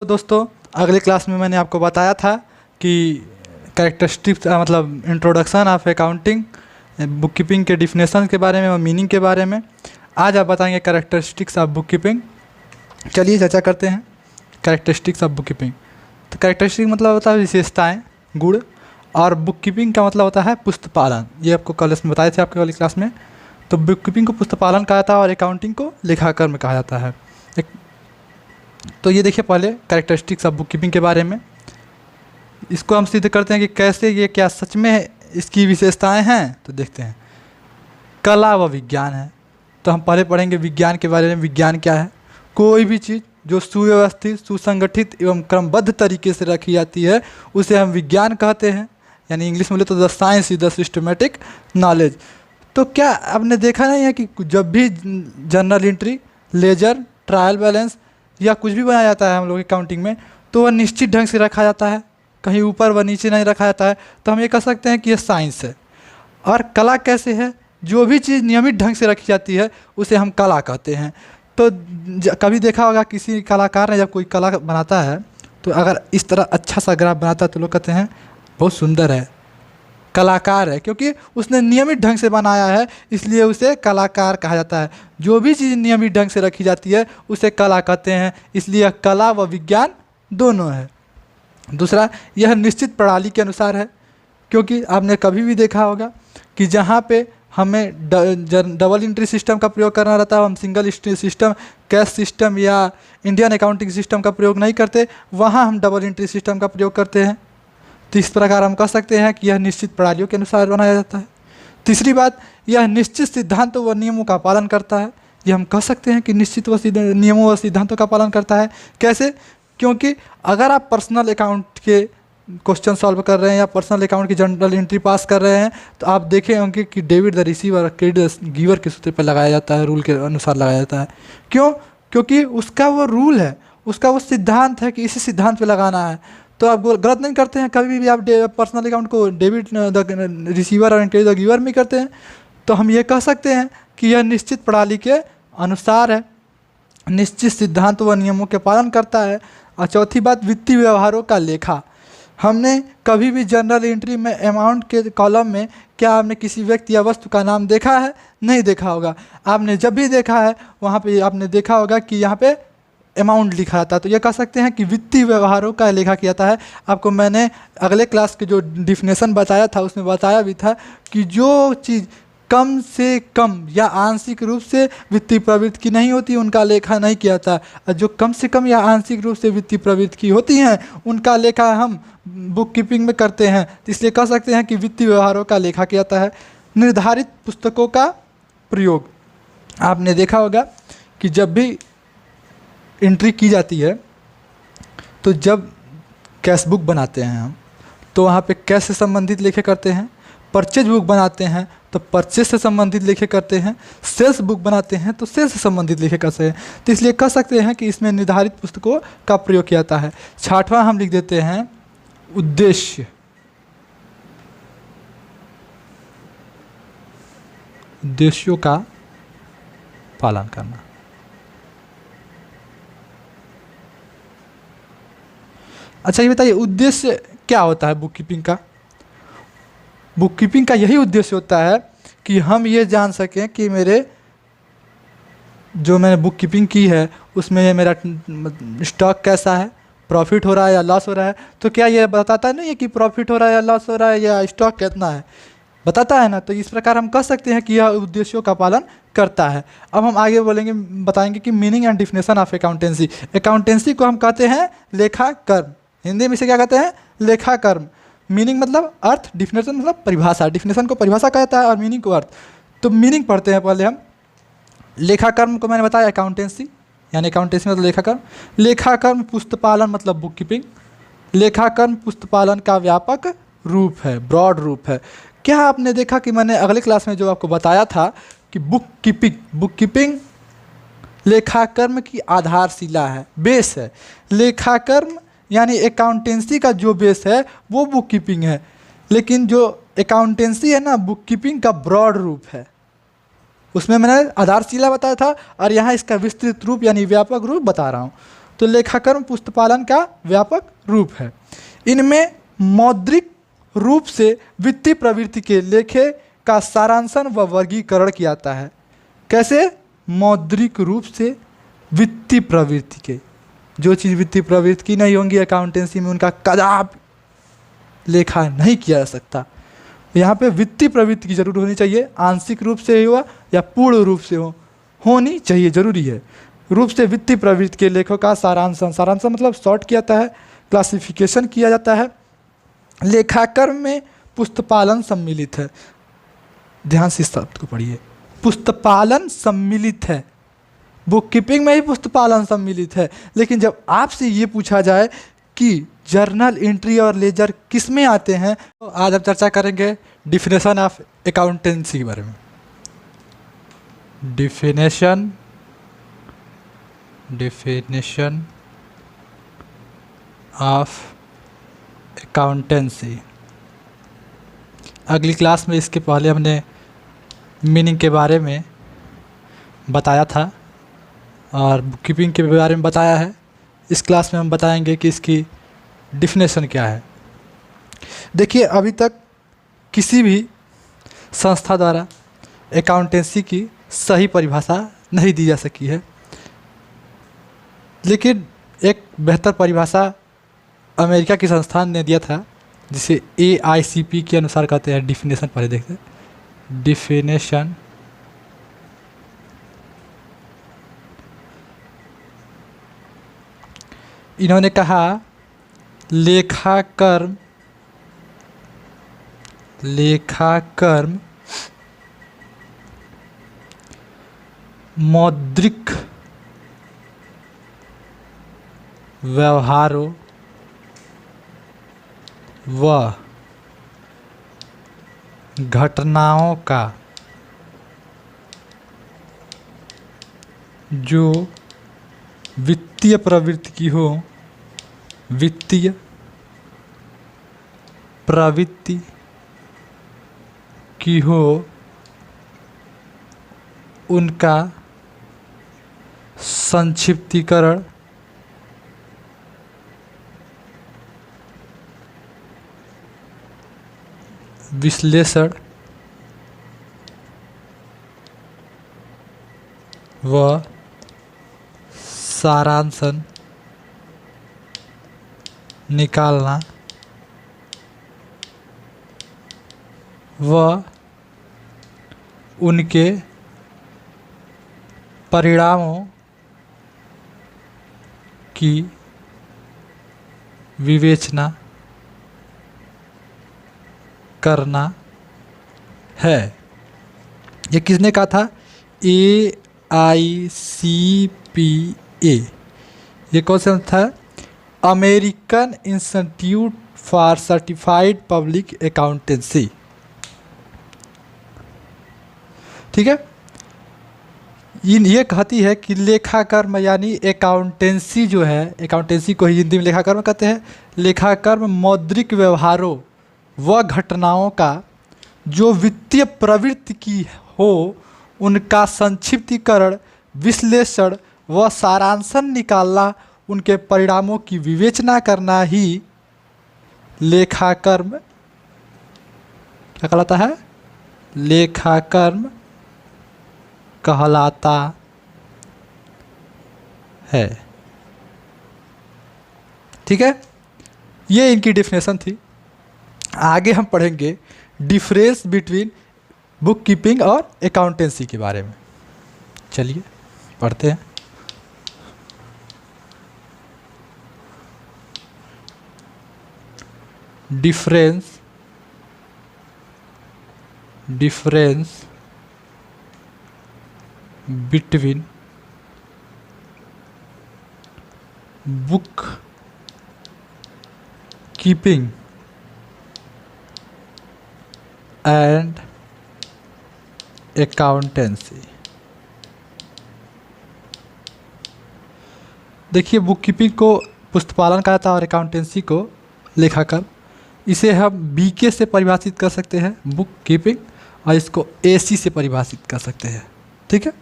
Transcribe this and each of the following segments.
दोस्तों, अगले क्लास में मैंने आपको बताया था कि कैरेक्टरिस्टिक्स मतलब introduction of accounting, book keeping के डिफिनेशन के बारे में और मीनिंग के बारे में। आज आप बताएंगे कैरेक्टरिस्टिक्स ऑफ बुक कीपिंग। चलिए चर्चा करते हैं कैरेक्टरिस्टिक्स ऑफ बुक कीपिंग। तो कैरेक्टरिस्टिक मतलब होता है विशेषताएँ, गुण, और बुक कीपिंग का मतलब होता है पुस्तपालन। ये आपको कल में बताए थे आपके वाली क्लास में। तो बुक कीपिंग को पुस्तपालन कहा जाता है और अकाउंटिंग को लेखाकर्म कहा जाता है। तो ये देखिए पहले कैरेक्टरिस्टिक्स ऑफ बुक कीपिंग के बारे में। इसको हम सिद्ध करते हैं कि कैसे ये क्या सच में इसकी विशेषताएं हैं। तो देखते हैं, कला व विज्ञान है। तो हम पहले पढ़ेंगे विज्ञान के बारे में। विज्ञान क्या है? कोई भी चीज़ जो सुव्यवस्थित, सुसंगठित एवं क्रमबद्ध तरीके से रखी जाती है उसे हम विज्ञान कहते हैं। यानी इंग्लिश में बोले तो the science is the systematic knowledge. तो क्या आपने देखा नहीं है कि जब भी journal entry, ledger, trial balance या कुछ भी बनाया जाता है हम लोग अकाउंटिंग में, तो वह निश्चित ढंग से रखा जाता है, कहीं ऊपर व नीचे नहीं रखा जाता है। तो हम ये कह सकते हैं कि यह साइंस है। और कला कैसे है? जो भी चीज़ नियमित ढंग से रखी जाती है उसे हम कला कहते हैं। तो कभी देखा होगा किसी कलाकार ने जब कोई कला बनाता है तो अगर इस तरह अच्छा सा ग्राफ बनाता है तो लोग कहते हैं बहुत सुंदर है, कलाकार है, क्योंकि उसने नियमित ढंग से बनाया है, इसलिए उसे कलाकार कहा जाता है। जो भी चीज़ नियमित ढंग से रखी जाती है उसे कला कहते हैं, इसलिए कला व विज्ञान दोनों है। दूसरा, यह निश्चित प्रणाली के अनुसार है, क्योंकि आपने कभी भी देखा होगा कि जहाँ पे हमें डबल एंट्री सिस्टम का प्रयोग करना रहता है, हम सिंगल सिस्टम, कैश सिस्टम या इंडियन अकाउंटिंग सिस्टम का प्रयोग नहीं करते, वहाँ हम डबल एंट्री सिस्टम का प्रयोग करते हैं। तो इस प्रकार हम कह सकते हैं कि यह निश्चित प्रणालियों के अनुसार बनाया जाता है। तीसरी बात, यह निश्चित सिद्धांतों व नियमों का पालन करता है। ये हम कह सकते हैं कि निश्चित नियमों व सिद्धांतों का पालन करता है। कैसे? क्योंकि अगर आप पर्सनल अकाउंट के क्वेश्चन सॉल्व कर रहे हैं या पर्सनल अकाउंट की जनरल एंट्री पास कर रहे हैं तो आप देखे होंगे कि debit the receiver, credit the giver के सूत्र पर लगाया जाता है, रूल के अनुसार लगाया जाता है। क्यों? क्योंकि उसका वो रूल है, उसका वो सिद्धांत है कि इसी सिद्धांत पे लगाना है। तो आप गलत नहीं करते हैं कभी भी। आप पर्सनल अकाउंट को डेबिट द रिसीवर और क्रेडिट द गिवर में करते हैं। तो हम ये कह सकते हैं कि यह निश्चित प्रणाली के अनुसार है, निश्चित सिद्धांत व नियमों के पालन करता है। और चौथी बात, वित्तीय व्यवहारों का लेखा। हमने कभी भी जर्नल एंट्री में अमाउंट के कॉलम में क्या आपने किसी व्यक्ति या वस्तु का नाम देखा है? नहीं देखा होगा। आपने जब भी देखा है वहाँ पे आपने देखा होगा कि यहाँ पे अमाउंट लिखा था। तो ये कह सकते हैं कि वित्तीय व्यवहारों का लेखा किया जाता है। आपको मैंने अगले क्लास के जो डिफिनेशन बताया था उसमें बताया भी था कि जो चीज़ कम से कम या आंशिक रूप से वित्तीय प्रवृत्ति की नहीं होती उनका लेखा नहीं किया जाता, और जो कम से कम या आंशिक रूप से वित्तीय प्रवृत्ति की होती हैं उनका लेखा हम बुक कीपिंग में करते हैं। तो इसलिए कह सकते हैं कि वित्तीय व्यवहारों का लेखा किया जाता है। निर्धारित पुस्तकों का प्रयोग। आपने देखा होगा कि जब भी एंट्री की जाती है तो जब कैश बुक बनाते हैं हम तो वहाँ पे कैश से संबंधित लेखे करते हैं। परचेज बुक बनाते हैं तो परचेज से संबंधित लेखे करते हैं। सेल्स बुक बनाते हैं तो सेल्स से संबंधित लेखे करते हैं। तो इसलिए कह सकते हैं कि इसमें निर्धारित पुस्तकों का प्रयोग किया जाता है। छठवां हम लिख देते हैं उद्देश्य। उद्देश्यों का पालन करना। अच्छा ये बताइए, उद्देश्य क्या होता है बुक कीपिंग का? बुक कीपिंग का यही उद्देश्य होता है कि हम ये जान सकें कि मैंने बुक कीपिंग की है उसमें मेरा स्टॉक कैसा है, प्रॉफिट हो रहा है या लॉस हो रहा है। तो क्या ये बताता नहीं है कि प्रॉफिट हो रहा है या लॉस हो रहा है या स्टॉक कितना है? बताता है ना। तो इस प्रकार हम कह सकते हैं कि यह उद्देश्यों का पालन करता है। अब हम आगे बोलेंगे, बताएंगे कि meaning and definition of accountancy. Accountancy को हम कहते हैं लेखाकर्म। हिंदी में इसे क्या कहते हैं? लेखाकर्म। मीनिंग मतलब अर्थ, डिफिनेशन मतलब परिभाषा। डिफिनेशन को परिभाषा कहा जाता है और मीनिंग को अर्थ। तो मीनिंग पढ़ते हैं पहले हम। लेखाकर्म को मैंने बताया अकाउंटेंसी, यानी अकाउंटेंसी मतलब लेखाकर्म। लेखाकर्म पुस्तपालन मतलब बुक कीपिंग। लेखाकर्म पुस्तपालन का व्यापक रूप है, ब्रॉड रूप है। क्या आपने देखा कि मैंने अगले क्लास में जो आपको बताया था कि बुक कीपिंग लेखाकर्म की आधारशिला है, बेस है। लेखाकर्म यानी अकाउंटेंसी का जो बेस है वो बुक कीपिंग है, लेकिन जो अकाउंटेंसी है ना बुक कीपिंग का ब्रॉड रूप है। उसमें मैंने आधारशिला बताया था और यहाँ इसका विस्तृत रूप यानी व्यापक रूप बता रहा हूँ। तो लेखाकर्म पुस्तपालन का व्यापक रूप है। इनमें मौद्रिक रूप से वित्तीय प्रवृत्ति के लेखे का सारांशन व वर्गीकरण किया जाता है। कैसे? मौद्रिक रूप से वित्तीय प्रवृत्ति के, जो चीज़ वित्तीय प्रवृत्ति की नहीं होंगी अकाउंटेंसी में उनका कदापि लेखा नहीं किया जा सकता। यहाँ पे वित्तीय प्रवृत्ति की जरूर होनी चाहिए, आंशिक रूप से हुआ या पूर्ण रूप से होनी चाहिए, जरूरी है। रूप से वित्तीय प्रवृत्ति के लेखों का सारांश मतलब शॉर्ट किया जाता है, क्लासिफिकेशन किया जाता है। लेखाकर्म में पुस्तपालन सम्मिलित है। ध्यान से इस शब्द को पढ़िए, पुस्तपालन सम्मिलित है। बुक कीपिंग में ही पुस्तपालन सम्मिलित है। लेकिन जब आपसे ये पूछा जाए कि जर्नल एंट्री और लेजर किस में आते हैं, तो आज हम चर्चा करेंगे डिफिनेशन ऑफ अकाउंटेंसी के बारे में। Definition of accountancy. अगली क्लास में इसके पहले हमने मीनिंग के बारे में बताया था और बुक कीपिंग के बारे में बताया है। इस क्लास में हम बताएंगे कि इसकी डिफिनेशन क्या है। देखिए, अभी तक किसी भी संस्था द्वारा अकाउंटेंसी की सही परिभाषा नहीं दी जा सकी है, लेकिन एक बेहतर परिभाषा अमेरिका की संस्थान ने दिया था, जिसे AICP के अनुसार कहते हैं। डिफिनेशन पहले देखते हैं। डिफिनेशन इन्होंने कहा लेखाकर्म मौद्रिक व्यवहारों व घटनाओं का जो वित्तीय प्रवृत्ति की हो, वित्तीय प्रवृत्ति की हो, उनका संक्षिप्तीकरण विश्लेषण व सारांशन निकालना व उनके परिणामों की विवेचना करना है। ये किसने कहा था? AICPA। ये कौन सा था? American institute for certified public accountancy. ठीक है। ये कहती है कि लेखाकर्म यानी अकाउंटेंसी जो है, अकाउंटेंसी को ही हिंदी में लेखाकर्म कहते हैं। लेखाकर्म मौद्रिक व्यवहारों व घटनाओं का जो वित्तीय प्रवृत्ति की हो, उनका संक्षिप्तीकरण, विश्लेषण व सारांशन निकालना, उनके परिणामों की विवेचना करना ही लेखाकर्म क्या कहलाता है? लेखाकर्म कहलाता है। ठीक है, ये इनकी डिफिनेशन थी। आगे हम पढ़ेंगे डिफरेंस बिटवीन बुक कीपिंग और अकाउंटेंसी के बारे में। चलिए पढ़ते हैं। Difference between book keeping and accountancy. देखिए, बुक कीपिंग को पुस्तपालन कहा था और अकाउंटेंसी को लेखाकर्म। इसे हम BK से परिभाषित कर सकते हैं, बुक कीपिंग, और इसको AC से परिभाषित कर सकते हैं। ठीक है।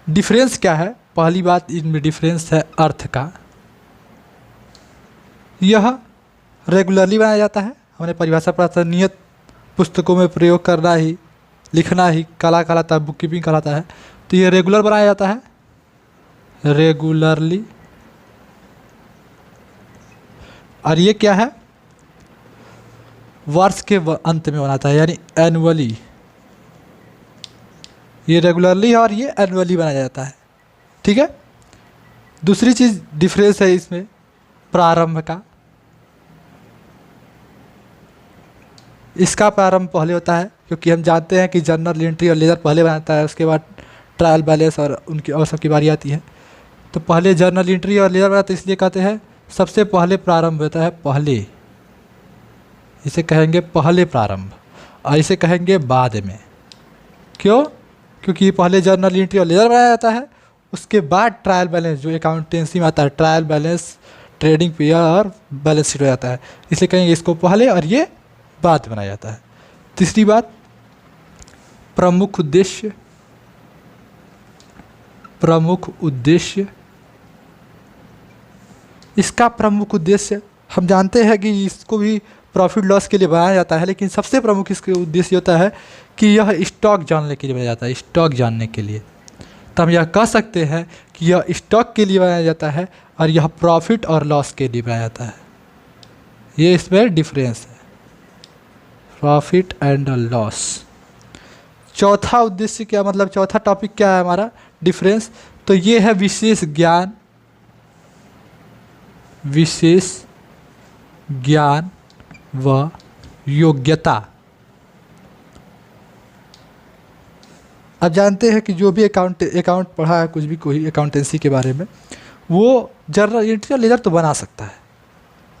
डिफरेंस क्या है? पहली बात इनमें डिफरेंस है अर्थ का। यह रेगुलरली बनाया जाता है, हमने परिभाषा पढ़ा था, नियत पुस्तकों में प्रयोग करना ही, लिखना ही कला कहलाता है, बुक कीपिंग कहलाता है। तो ये रेगुलर बनाया जाता है, रेगुलरली। और ये क्या है, वर्ष के अंत में बनाता है, यानी एनुअली। ये रेगुलरली है और ये एनुअली बनाया जाता है, ठीक है। दूसरी चीज़ डिफरेंस है इसमें प्रारंभ का। इसका प्रारंभ पहले होता है, क्योंकि हम जानते हैं कि जर्नल एंट्री और लेजर पहले बनाता है, उसके बाद ट्रायल बैलेंस और उनकी और सबकी बारी आती है। तो पहले जर्नल एंट्री और लेजर बनाते हैं, इसलिए कहते हैं सबसे पहले प्रारंभ होता है पहले, इसे कहेंगे पहले प्रारंभ, और इसे कहेंगे बाद में। क्यों? क्योंकि पहले जर्नल एंट्री और लेजर बनाया जाता है, उसके बाद ट्रायल बैलेंस जो अकाउंटेंसी में आता है, ट्रायल बैलेंस, ट्रेडिंग पीरियड और बैलेंस शीट हो जाता है, इसलिए कहेंगे इसको पहले और ये बाद बनाया जाता है। तीसरी बात प्रमुख उद्देश्य। प्रमुख उद्देश्य, इसका प्रमुख उद्देश्य हम जानते हैं कि इसको भी प्रॉफिट लॉस के लिए बनाया जाता है, लेकिन सबसे प्रमुख इसके उद्देश्य होता है कि यह स्टॉक जानने के लिए बनाया जाता है, स्टॉक जानने के लिए। तो हम यह कह सकते हैं कि यह स्टॉक के लिए बनाया जाता है और यह प्रॉफिट और लॉस के लिए बनाया जाता है। ये इसमें डिफरेंस है, प्रॉफिट एंड लॉस। चौथा उद्देश्य क्या, मतलब चौथा टॉपिक क्या है हमारा डिफरेंस, तो ये है विशेष ज्ञान। विशेष ज्ञान व योग्यता। आप जानते हैं कि जो भी अकाउंट पढ़ा है, कुछ भी कोई अकाउंटेंसी के बारे में, वो जर्नल एंट्री और लेजर तो बना सकता है,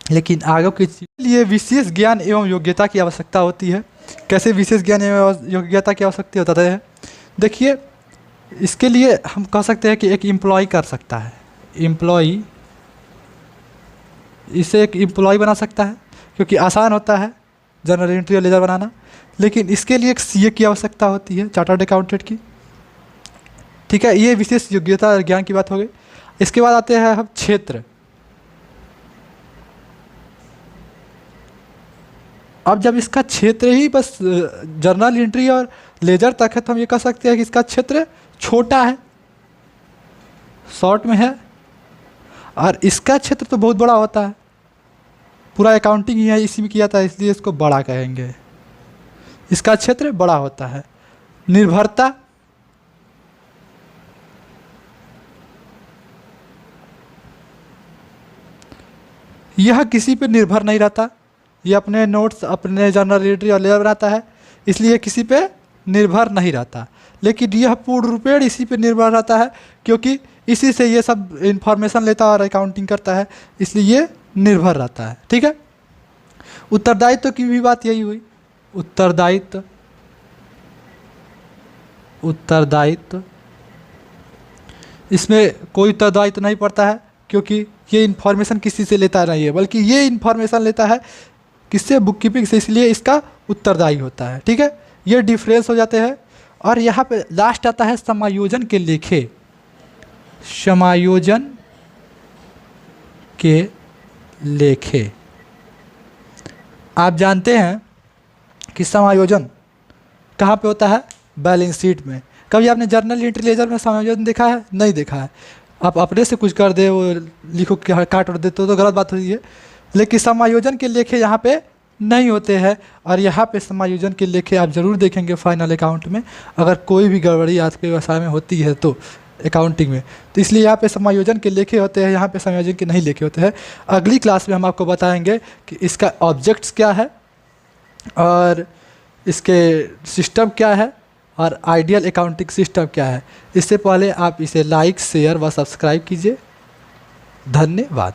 लेकिन आगे के लिए विशेष ज्ञान एवं योग्यता की आवश्यकता होती है। कैसे विशेष ज्ञान एवं योग्यता की आवश्यकता होता है, देखिए इसके लिए हम कह सकते हैं कि एक एम्प्लॉय कर सकता है, एम्प्लॉय, इसे एक एम्प्लॉय बना सकता है, क्योंकि आसान होता है जर्नल एंट्री और लेजर बनाना। लेकिन इसके लिए एक सीए की आवश्यकता होती है, चार्टर्ड अकाउंटेंट की, ठीक है। ये विशेष योग्यता और ज्ञान की बात हो गई। इसके बाद आते हैं हम क्षेत्र। अब जब इसका क्षेत्र ही बस जर्नल एंट्री और लेजर तक है, तो हम ये कह सकते हैं कि इसका क्षेत्र छोटा है, शॉर्ट में है, और इसका क्षेत्र तो बहुत बड़ा होता है, पूरा अकाउंटिंग ही है इसी में किया जाता है, इसलिए इसको बड़ा कहेंगे। इसका क्षेत्र बड़ा होता है। निर्भरता, यह किसी पे निर्भर नहीं रहता, ये अपने नोट्स, अपने जर्नल एंट्री और लेजर बनाता है, इसलिए किसी पे निर्भर नहीं रहता। लेकिन यह पूर्ण रूपेण इसी पे निर्भर रहता है, क्योंकि इसी से ये सब इंफॉर्मेशन लेता है और अकाउंटिंग करता है, इसलिए ये निर्भर रहता है, ठीक है। उत्तरदायित्व की भी बात यही हुई। उत्तरदायित्व, उत्तरदायित्व, इसमें कोई उत्तरदायित्व नहीं पड़ता है, क्योंकि ये इन्फॉर्मेशन किसी से लेता नहीं है, बल्कि ये इन्फॉर्मेशन लेता है किससे, बुक कीपिंग से, इसलिए इसका उत्तरदायी होता है, ठीक है। ये डिफरेंस हो जाते हैं। और यहाँ पे लास्ट आता है समायोजन के लेखे। समायोजन के लेखे, आप जानते हैं कि समायोजन कहाँ पे होता है, बैलेंस शीट में। कभी आपने जर्नल एंट्री लेजर में समायोजन देखा है? नहीं देखा है। आप अपने से कुछ कर दे, वो लिखो काट और दे तो गलत बात होती है। लेकिन समायोजन के लेखे यहाँ पे नहीं होते हैं, और यहाँ पे समायोजन के लेखे आप ज़रूर देखेंगे फाइनल अकाउंट में, अगर कोई भी गड़बड़ी आपके व्यवसाय में होती है तो अकाउंटिंग में, तो इसलिए यहाँ पे समायोजन के लेखे होते हैं, यहाँ पे समायोजन के नहीं लेखे होते हैं। अगली क्लास में हम आपको बताएंगे कि इसका ऑब्जेक्ट्स क्या है और इसके सिस्टम क्या है और आइडियल अकाउंटिंग सिस्टम क्या है। इससे पहले आप इसे लाइक, शेयर व सब्सक्राइब कीजिए। धन्यवाद।